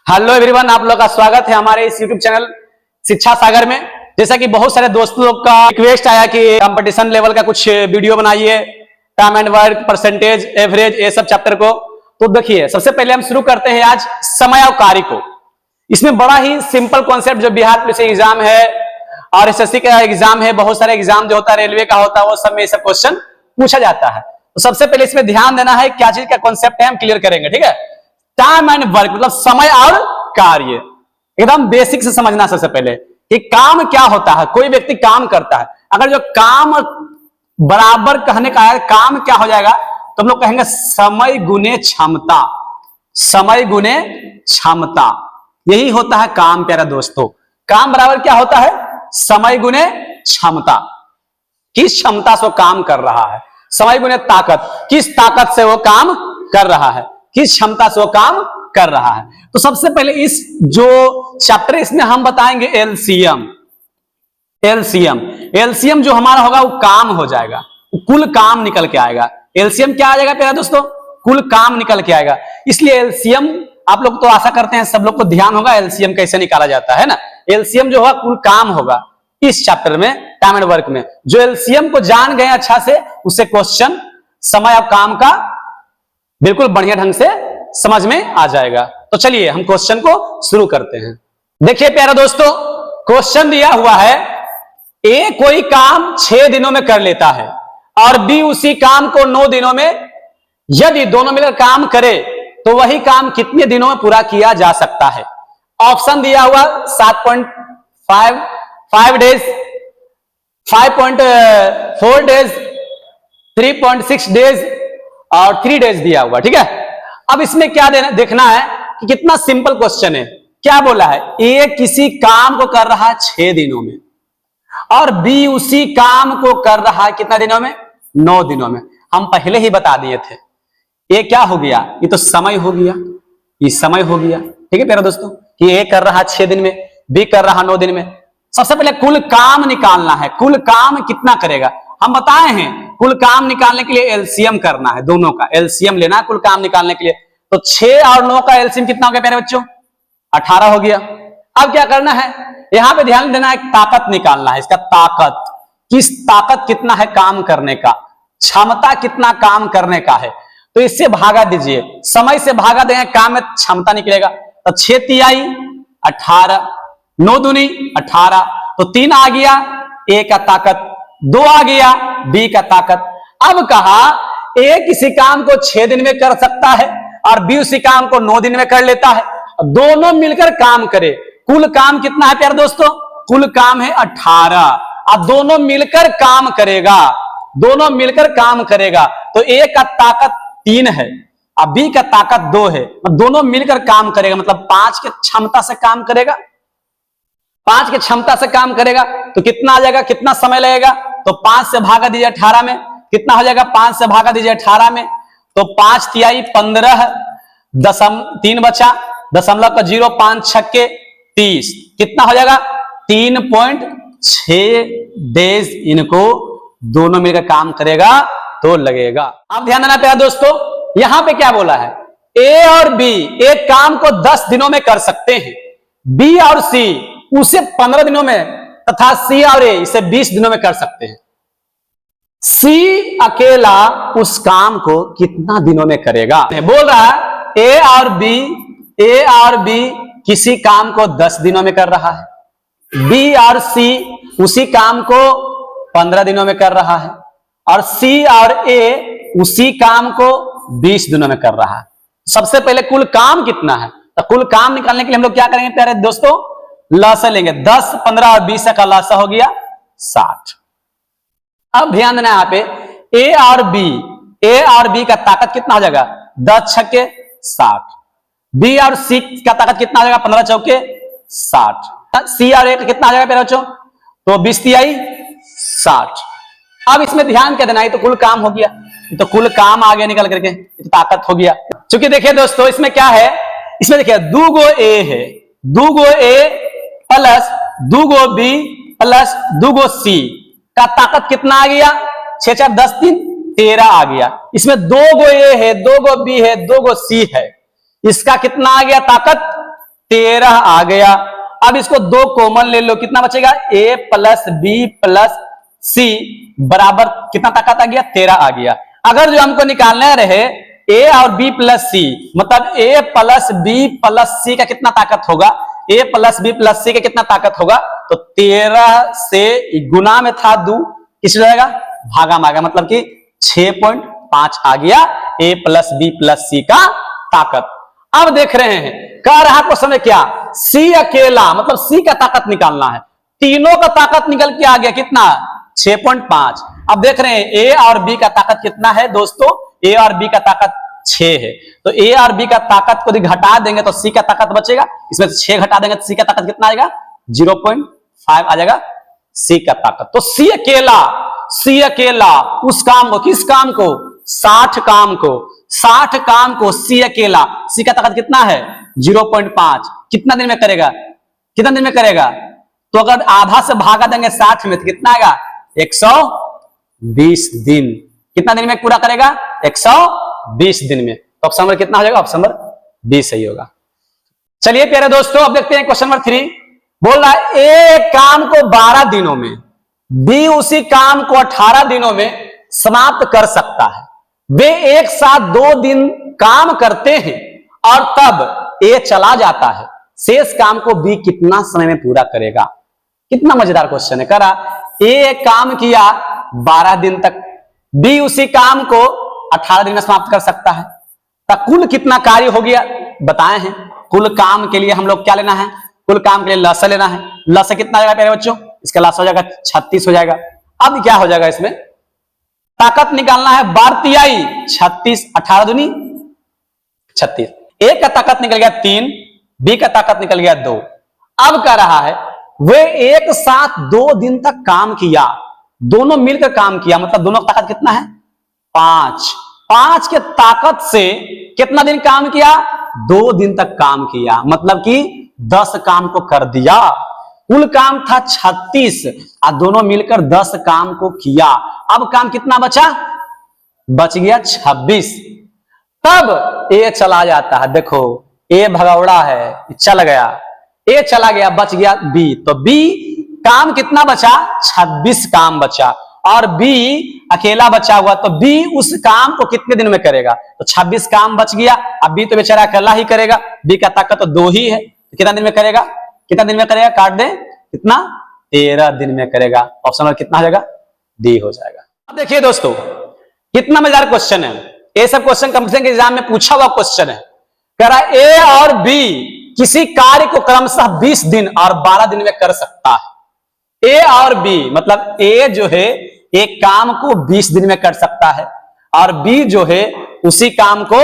Hello everyone, आप लोग का स्वागत है हमारे इस यूट्यूब चैनल शिक्षा सागर में। जैसा कि बहुत सारे दोस्तों लोग का रिक्वेस्ट आया कि कंपटीशन लेवल का कुछ वीडियो बनाइए, time and work, percentage, average, ये सब चैप्टर को। तो देखिए, सबसे पहले हम शुरू करते हैं आज समय और कार्य को। इसमें बड़ा ही सिंपल कॉन्सेप्ट, जो बिहार पुलिस एग्जाम है और एसएससी का एग्जाम है, बहुत सारे एग्जाम जो होता है, रेलवे का होता है, वो सब में सब क्वेश्चन पूछा जाता है। तो सबसे पहले इसमें ध्यान देना है, क्या चीज का कॉन्सेप्ट है हम क्लियर करेंगे, ठीक है। टाइम एंड वर्क मतलब समय और कार्य, एकदम बेसिक से समझना। सबसे पहले कि काम क्या होता है। कोई व्यक्ति काम करता है, अगर जो काम बराबर कहने का है, काम क्या हो जाएगा, तो हम लोग कहेंगे समय गुने क्षमता। समय गुने क्षमता, यही होता है काम प्यारा दोस्तों। काम बराबर क्या होता है, समय गुने क्षमता। किस क्षमता से वो काम कर रहा है, समय गुने ताकत, किस ताकत से वो काम कर रहा है, किस क्षमता से वो काम कर रहा है। तो सबसे पहले इस जो चैप्टर इसमें हम बताएंगे एलसीएम। एलसीएम जो हमारा होगा वो काम हो जाएगा, कुल काम निकल के आएगा। एलसीएम क्या आ जाएगा प्यारा दोस्तों, कुल काम निकल के आएगा। इसलिए एलसीएम आप लोग तो आशा करते हैं सब लोग को ध्यान होगा एलसीएम कैसे निकाला जाता है ना। एलसीएम जो होगा कुल काम होगा इस चैप्टर में, टाइम एंड वर्क में। जो एलसीएम को जान गए अच्छा से, उससे क्वेश्चन समय और काम का बिल्कुल बढ़िया ढंग से समझ में आ जाएगा। तो चलिए हम क्वेश्चन को शुरू करते हैं। देखिए प्यारे दोस्तों, क्वेश्चन दिया हुआ है, ए कोई काम 6 दिनों में कर लेता है और बी उसी काम को 9 दिनों में, यदि दोनों मिलकर काम करे तो वही काम कितने दिनों में पूरा किया जा सकता है। ऑप्शन दिया हुआ 7.5 डेज, 5.4 डेज, 3.6 डेज और 3 डेज दिया हुआ, ठीक है। अब इसमें क्या देखना है कि कितना सिंपल क्वेश्चन है। क्या बोला है, ए किसी काम को कर रहा है 6 दिनों में और बी उसी काम को कर रहा है कितना दिनों में, 9 दिनों में। हम पहले ही बता दिए थे, ये क्या हो गया, ये तो समय हो गया, ये समय हो गया, ठीक है प्यारे दोस्तों, कि ए कर रहा 6 दिन में, बी कर रहा 9 दिन में। सबसे पहले कुल काम निकालना है, कुल काम कितना करेगा। हम बताए हैं कुल काम निकालने के लिए एलसीएम करना है, दोनों का एलसीएम लेना है कुल काम निकालने के लिए। तो 6 और 9 का एलसीएम कितना हो गया प्यारे बच्चों, 18 हो गया। अब क्या करना है, यहां पे ध्यान देना है, ताकत निकालना है। इसका ताकत, किस ताकत कितना है काम करने का, क्षमता कितना काम करने का है। तो इससे भागा दीजिए, समय से भागा देंगे, काम में क्षमता निकलेगा। तो 6 तिहाई 18, 9 दूनी 18, तो 3 आ गया ए का ताकत, 2 आ गया बी का ताकत। अब कहा ए किसी काम को 6 दिन में कर सकता है और बी उसी काम को 9 दिन में कर लेता है। दोनों मिलकर काम करे, कुल काम कितना है प्यारे दोस्तों, कुल काम है 18। अब दोनों मिलकर काम करेगा, दोनों मिलकर काम करेगा। तो ए का ताकत 3 है और बी का ताकत 2 है, दोनों मिलकर काम करेगा, मतलब 5 की क्षमता से काम करेगा। 5 की क्षमता से काम करेगा तो कितना आ जाएगा, कितना समय लगेगा। तो 5 से भागा दीजिए 18 में, कितना हो जाएगा, 5 से भागा दीजिए 18 में, तो 5 तिहाई 15, 3 बचा, 0.05, 5 छक्के 30, कितना हो जाएगा 3.6 डेज इनको दोनों मिलकर काम करेगा तो लगेगा। अब ध्यान देना प्यारे दोस्तों, यहां पे क्या बोला है, ए और बी एक काम को 10 दिनों में कर सकते हैं, बी और सी उसे 15 दिनों में, तथा सी और ए इसे 20 दिनों में कर सकते हैं। सी अकेला उस काम को कितना दिनों में करेगा। बोल रहा है ए और बी किसी काम को 10 दिनों में कर रहा है, बी और सी उसी काम को 15 दिनों में कर रहा है, और सी और ए उसी काम को 20 दिनों में कर रहा है। सबसे पहले कुल काम कितना है, तो कुल काम निकालने के लिए हम लोग क्या करेंगे प्यारे दोस्तों, लसा लेंगे। 10, 15 और 20 का लसा हो गया 60। अब ध्यान देना यहां पे, ए और बी का ताकत कितना हो जाएगा, 10 छक्के 60। बी और सी का ताकत कितना आ जाएगा, 15 चौके 60। सी और ए का कितना आ जाएगा प्यारे बच्चों, तो 20 तिहाई 60। अब इसमें ध्यान क्या देना है, तो कुल काम हो गया, तो कुल काम आ गया निकल करके, तो ताकत हो गया। क्योंकि देखिए दोस्तों इसमें क्या है, इसमें देखिए 2 गो ए है, 2 गो ए प्लस 2 गो बी प्लस 2 गो सी का ताकत कितना आ गया, 6 4 10 3 13 आ गया। इसमें 2 गो ए है, 2 गो बी है, 2 गो सी है, इसका कितना आ गया ताकत 13 आ गया। अब इसको 2 कॉमन ले लो, कितना बचेगा? a प्लस बी प्लस सी बराबर कितना ताकत आ गया? 13 आ गया। अगर जो हमको निकालना रहे a और b प्लस सी, मतलब a प्लस बी प्लस सी का कितना ताकत होगा? a प्लस बी प्लस सी का कितना ताकत होगा? तो 13 से गुना में था 2, किस जाएगा? भागा मागा, मतलब कि 6.5 आ गया a प्लस बी प्लस सी का ताकत। अब देख रहे हैं कह रहा क्वेश्चन में क्या? सी अकेला, मतलब सी का ताकत निकालना है। तीनों का ताकत निकल के आ गया कितना? 6.5। अब देख रहे हैं ए और बी का ताकत कितना है दोस्तों? ए और बी का ताकत 6 है। तो ए और बी का ताकत को घटा देंगे तो सी का ताकत बचेगा, इसमें 6 घटा देंगे तो सी का ताकत कितना आएगा? 0.5 आ जाएगा सी का ताकत। तो सी अकेला उस काम को, किस काम को? 60 काम को, 60 काम को सी अकेला, सी का ताकत कितना है? 0.5। कितना दिन में करेगा? कितना दिन में करेगा? तो अगर आधा से भागा देंगे 60 में तो कितना आएगा? 120 दिन। कितना दिन में पूरा करेगा? 120 दिन में। तो ऑप्शन नंबर कितना हो जाएगा? ऑप्शन नंबर 20 सही होगा। चलिए प्यारे दोस्तों, अब देखते हैं क्वेश्चन नंबर 3। बोल रहा है ए काम को 12 दिनों में, बी उसी काम को 18 दिनों में समाप्त कर सकता है। वे एक साथ 2 दिन काम करते हैं और तब ए चला जाता है। शेष काम को बी कितना समय में पूरा करेगा? कितना मजेदार क्वेश्चन है। करा ए काम किया 12 दिन तक, बी उसी काम को 18 दिन में समाप्त कर सकता है। तो कुल कितना कार्य हो गया बताए हैं। कुल काम के लिए हम लोग क्या लेना है? कुल काम के लिए लस लेना है। लस कितना आएगा प्यारे बच्चों? इसका लस हो जाएगा 36 हो जाएगा। अब क्या हो जाएगा इसमें? ताकत निकालना है बारतियाई 36, 18 दूनी 36। ए का ताकत निकल गया 3, बी का ताकत निकल गया 2। अब कह रहा है वे एक साथ 2 दिन तक काम किया, दोनों मिलकर काम किया, मतलब दोनों का ताकत कितना है? 5। 5 के ताकत से कितना दिन काम किया? 2 दिन तक काम किया, मतलब कि 10 काम को कर दिया। कुल काम था 36 और दोनों मिलकर 10 काम को किया। अब काम कितना बचा? बच गया 26। तब ए चला जाता है। देखो ए भगौड़ा है, चल गया, ए चला गया, बच गया बी। तो बी काम कितना बचा? 26 काम बचा और बी अकेला बचा हुआ। तो बी उस काम को कितने दिन में करेगा? तो 26 काम बच गया। अब बी तो बेचारा अकेला ही करेगा, बी का ताकत तो 2 ही है। तो कितना दिन में करेगा? कितना दिन में करेगा? काट दे, कितना? 13 दिन में करेगा। ऑप्शन नंबर कितना हो जाएगा? डी हो जाएगा। अब देखिए दोस्तों कितना मजेदार क्वेश्चन है। ये सब क्वेश्चन कंपटीशन के एग्जाम में पूछा हुआ क्वेश्चन है। कह रहा है ए और बी किसी कार्य को क्रमशः 20 दिन और 12 दिन में कर सकता है। ए और बी, मतलब ए जो है एक काम को 20 दिन में कर सकता है और बी जो है उसी काम को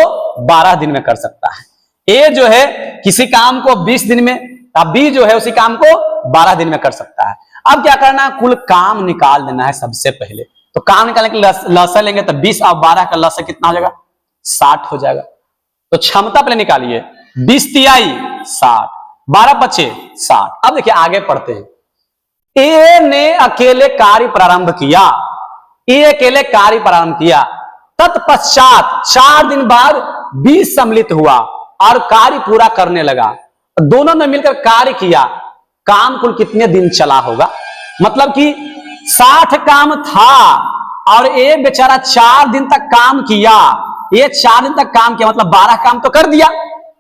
12 दिन में कर सकता है। ए जो है किसी काम को 20 दिन में, बी जो है उसी काम को 12 दिन में कर सकता है। अब क्या करना है? कुल काम निकाल देना है सबसे पहले। तो काम निकालने के लिए लसा लेंगे तो 20 और 12 का लसा कितना हो जाएगा? 60 हो जाएगा। तो क्षमता पहले निकालिए। 20 तिहाई 60, 12 पचे 60। अब देखिए आगे पढ़ते हैं। ए ने अकेले कार्य प्रारंभ किया, ए अकेले कार्य प्रारंभ किया, तत्पश्चात 4 दिन बाद बी सम्मिलित हुआ और कार्य पूरा करने लगा। दोनों ने मिलकर कार्य किया। काम कुल कितने दिन चला होगा? मतलब कि 60 काम था और ए बेचारा 4 दिन तक काम किया। ये 4 दिन तक काम किया, मतलब 12 काम तो कर दिया।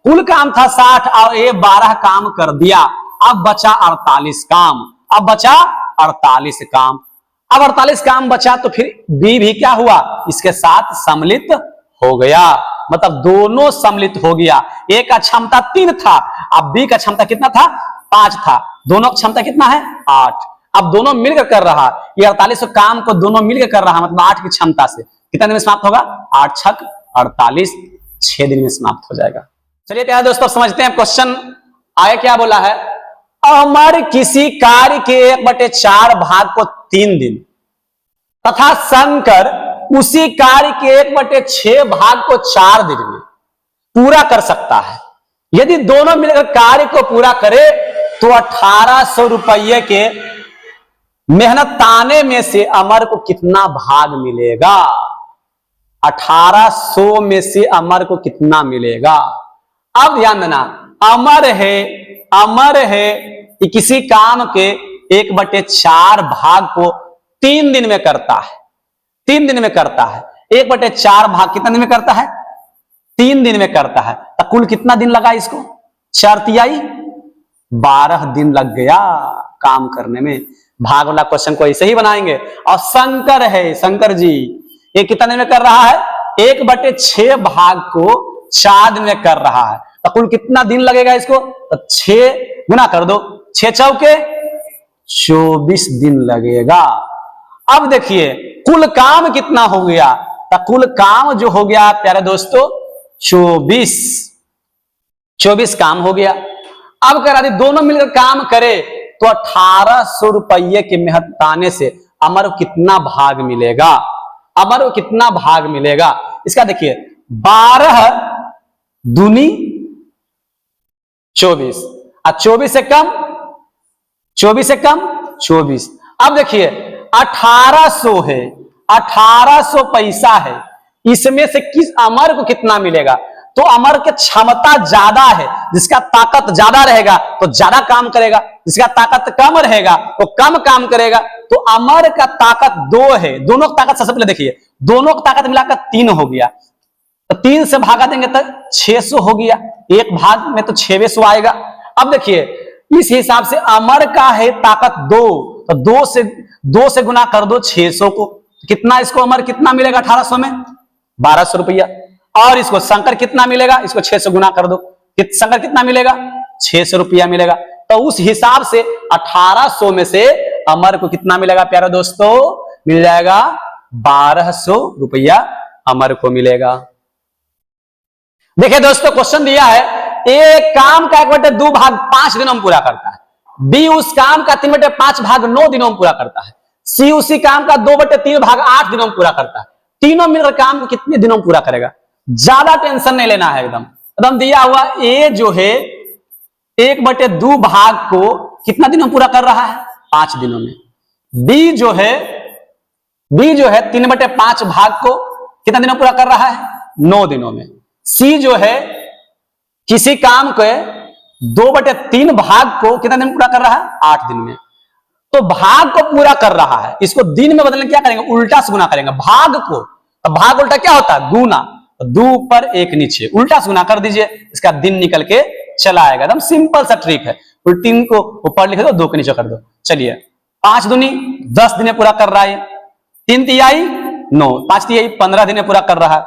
कुल काम था 60 और ये 12 काम कर दिया। अब बचा 48 काम। अब बचा 48 काम। अब 48 काम बचा तो फिर बी भी क्या हुआ? इसके साथ सम्मिलित हो गया, मतलब दोनों सम्मिलित हो गया। ए का क्षमता 3 था, अब बी का क्षमता कितना था? 5 था। दोनों की क्षमता कितना है? 8। अब दोनों मिलकर कर रहा, ये 48 काम को दोनों मिलकर कर रहा, मतलब 8 की क्षमता से कितना दिन में समाप्त होगा? 8 छक 48, 6 दिन में समाप्त हो जाएगा। चलिए प्यारे दोस्तों समझते हैं क्वेश्चन आगे क्या बोला है। अमर किसी कार्य के 1/4 भाग को 3 दिन तथा शंकर उसी कार्य के 1/6 भाग को 4 दिन में पूरा कर सकता है। यदि दोनों मिलकर कार्य को पूरा करे तो 1800 रुपये के मेहनत ताने में से अमर को कितना भाग मिलेगा? 1800 में से अमर को कितना मिलेगा? अब ध्यान देना, अमर है कि किसी काम के 1/4 भाग को 3 दिन में करता है। 3 दिन में करता है। 1/4 भाग कितना दिन में करता है? 3 दिन में करता है। तो कुल कितना दिन लगा इसको? 4×3 12 दिन लग गया काम करने में। भाग वाला क्वेश्चन को ऐसे ही बनाएंगे। और शंकर जी ये कितना दिन में कर रहा है? 1/6 भाग को 4 दिन में कर रहा है। तो कुल कितना दिन लगेगा इसको? तो 6 गुना कर दो, 6 चौके 24 दिन लगेगा। अब देखिए कुल काम कितना हो गया? तो कुल काम जो हो गया प्यारे दोस्तों 24 काम हो गया। अब करा दी दोनों मिलकर काम करे तो 1800 रुपये के मेहनताने से अमर को कितना भाग मिलेगा? अमर को कितना भाग मिलेगा? इसका देखिए 12 दूनी 24 और 24 से कम 24। अब देखिए 1800 है, 1800 पैसा है। इसमें से किस अमर को कितना मिलेगा? तो अमर की क्षमता ज्यादा है, जिसका ताकत ज्यादा रहेगा तो ज्यादा काम करेगा, जिसका ताकत कम रहेगा तो कम काम करेगा। तो अमर का ताकत 2 है। दोनों की ताकत सबसे पहले देखिए, दोनों की ताकत मिलाकर 3 हो गया। तो 3 से भागा देंगे तो 600 हो गया। एक भाग में तो 600 आएगा। अब देखिए इस हिसाब से अमर का है ताकत 2, तो 2 से गुना कर दो 600 को। कितना इसको अमर कितना मिलेगा? 1800 में 1200 रुपया। और इसको शंकर कितना मिलेगा? इसको 6 से गुना कर दो, शंकर कितना मिलेगा? 600 रुपया मिलेगा। तो उस हिसाब से 1800 में से अमर को कितना मिलेगा प्यारे दोस्तों? मिल जाएगा 1200 रुपया अमर को मिलेगा। देखिए दोस्तों क्वेश्चन दिया है, एक काम का 1/2 भाग 5 दिनों में पूरा करता है। बी उस काम का 3/5 भाग 9 दिनों में पूरा करता है। सी उसी काम का 2/3 भाग 8 दिनों में पूरा करता है। तीनों मिलकर काम को कितने दिनों में पूरा करेगा? ज्यादा टेंशन नहीं लेना है, एकदम दिया हुआ। ए जो है 1/2 भाग को कितना दिनों में पूरा कर रहा है? 5 दिनों में। बी जो है 3/5 भाग को कितना दिनों में पूरा कर रहा है? 9 दिनों में। सी जो है किसी काम के 2/3 भाग को कितना दिन में पूरा कर रहा है? 8 दिन में। तो भाग को पूरा कर रहा है, इसको दिन में बदलने क्या करेंगे? उल्टा से गुना करेंगे भाग को। तो भाग उल्टा क्या होता है? गुना। 2 ऊपर 1 नीचे, उल्टा से गुना कर दीजिए, इसका दिन निकल के चला आएगा। एकदम सिंपल सा ट्रिक है। 3 को ऊपर लिख दो, 2 के नीचे कर दो। चलिए 5 दूनी 10 दिन में पूरा कर रहा है। 3 तिहाई 9, 5 तिहाई 15 दिन में पूरा कर रहा है।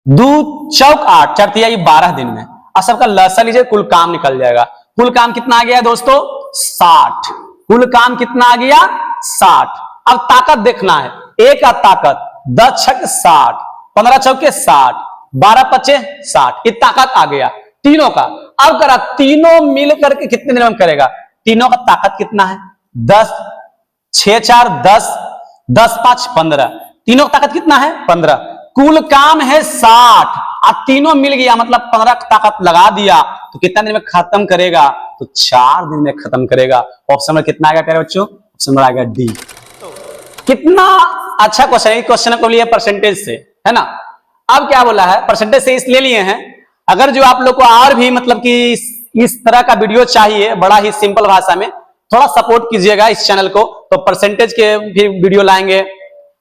2 चौक 8, 4 तिहाई 12 दिन में। और सबका लसा लीजिए, कुल काम निकल जाएगा। कुल काम कितना आ गया दोस्तों? 60। कुल काम कितना आ गया? 60। अब ताकत देखना है। ए का ताकत 10 छक 60, 15 चौके 60, 12 पचे 60। ये ताकत आ गया तीनों का। अब करा तीनों मिल करके कितने दिन में करेगा? तीनों का ताकत कितना है? 10, 6 4 10, 10 5 15। तीनों का ताकत कितना है? 15। कुल काम है 60। अब तीनों मिल गया मतलब 15 का ताकत लगा दिया तो कितना दिन में खत्म करेगा? तो 4 दिन में खत्म करेगा। ऑप्शन में कितना आएगा प्यारे बच्चों? ऑप्शन में आएगा डी। कितना अच्छा क्वेश्चन है। क्वेश्चन को लिए परसेंटेज से, है ना। अब क्या बोला है? परसेंटेज से इसलिए लिए हैं, अगर जो आप लोग को और भी मतलब कि इस तरह का वीडियो चाहिए बड़ा ही सिंपल भाषा में, थोड़ा सपोर्ट कीजिएगा इस चैनल को। तो परसेंटेज के भी वीडियो लाएंगे,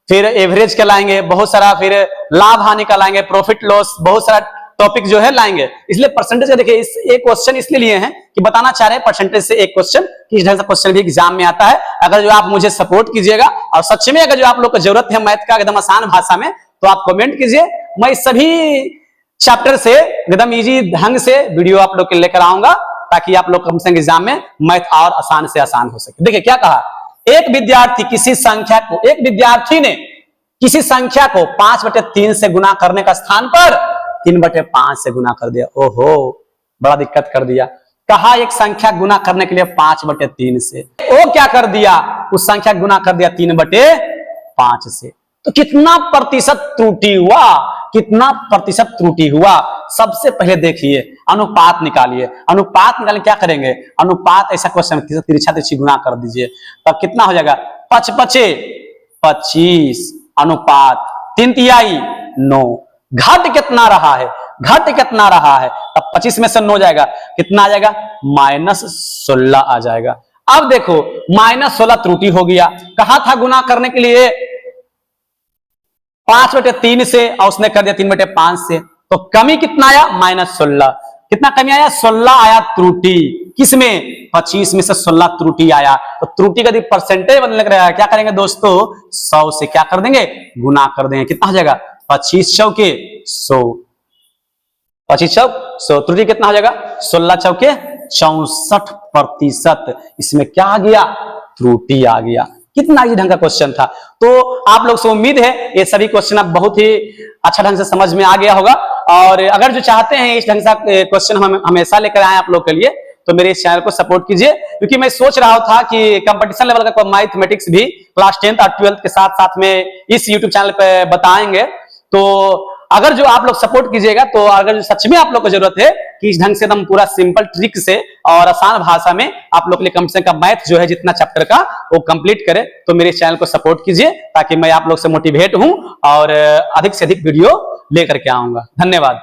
फिर एवरेज का लाएंगे, बहुत सारा, फिर लाभ हानि का लाएंगे, प्रॉफिट लॉस, बहुत सारा टॉपिक जो है लाएंगे। इसलिए परसेंटेज का देखिए एक क्वेश्चन इसलिए लिए हैं कि बताना चाह रहे हैं परसेंटेज से एक क्वेश्चन, किस ढंग से क्वेश्चन भी एग्जाम में आता है। अगर जो आप मुझे सपोर्ट कीजिएगा और सच में अगर जो आप लोग को जरूरत है मैथ का एकदम आसान भाषा में, तो आप कमेंट कीजिए। मैं सभी चैप्टर से एकदम इजी ढंग से वीडियो आप लोग के लेकर आऊंगा, ताकि आप लोग कम से कम एग्जाम में मैथ और आसान से आसान हो सके। देखिए क्या कहा, एक विद्यार्थी ने किसी संख्या को 5/3 से गुना करने का स्थान पर 3/5 से गुना कर दिया। ओहो, बड़ा दिक्कत कर दिया। कहा एक संख्या गुना करने के लिए 5/3 से, वो क्या कर दिया? उस संख्या गुना कर दिया 3/5 से। तो कितना प्रतिशत त्रुटि हुआ? कितना प्रतिशत त्रुटि हुआ? सबसे पहले देखिए अनुपात निकालिए। अनुपात निकालने क्या करेंगे? अनुपात ऐसा क्वेश्चन तिरछा तिरछी गुना कर दीजिए, तब कितना हो जाएगा? 5 पचे 25 अनुपात 3 तिहाई 9। घट कितना रहा है? घट कितना रहा है, तब 25 में से 9 जाएगा, कितना आ जाएगा, -16 आ जाएगा। अब देखो -16 त्रुटि हो गया, कहा था गुना करने के लिए 5/3 से, और उसने कर दिया 3/5 से, तो कमी कितना आया, -16। कितना कमी आया, 16 आया त्रुटि, किसमें, 25 में से 16 त्रुटि आया। तो त्रुटि का परसेंटेज बदलने लग रहा है, क्या करेंगे दोस्तों, 100 से क्या कर देंगे, गुना कर देंगे, कितना हो जाएगा, 25 चौके 100, 25 चौक 100, त्रुटि कितना हो जाएगा, 16 चौके 64%। इसमें क्या आ गया, त्रुटि आ गया। कितना ही ढंग का क्वेश्चन था। तो आप लोग से उम्मीद है ये सभी क्वेश्चन आप बहुत ही अच्छा ढंग से समझ में आ गया होगा। और अगर जो चाहते हैं इस ढंग से क्वेश्चन हम हमेशा लेकर आए आप लोग के लिए, तो मेरे इस चैनल को सपोर्ट कीजिए, क्योंकि मैं सोच रहा था कि कंपटीशन लेवल का मैथमेटिक्स भी क्लास 10th और 12th के साथ साथ में इस यूट्यूब चैनल पे बताएंगे। तो अगर जो आप लोग सपोर्ट कीजिएगा, तो अगर सच में आप लोग को जरूरत है कि इस ढंग से एकदम पूरा सिंपल ट्रिक से और आसान भाषा में आप लोग के लिए कंपटीशन का मैथ जो है जितना चैप्टर का वो कंप्लीट करे, तो मेरे चैनल को सपोर्ट कीजिए, ताकि मैं आप लोग से मोटिवेट हूं और अधिक से अधिक वीडियो लेकर के आऊंगा। धन्यवाद।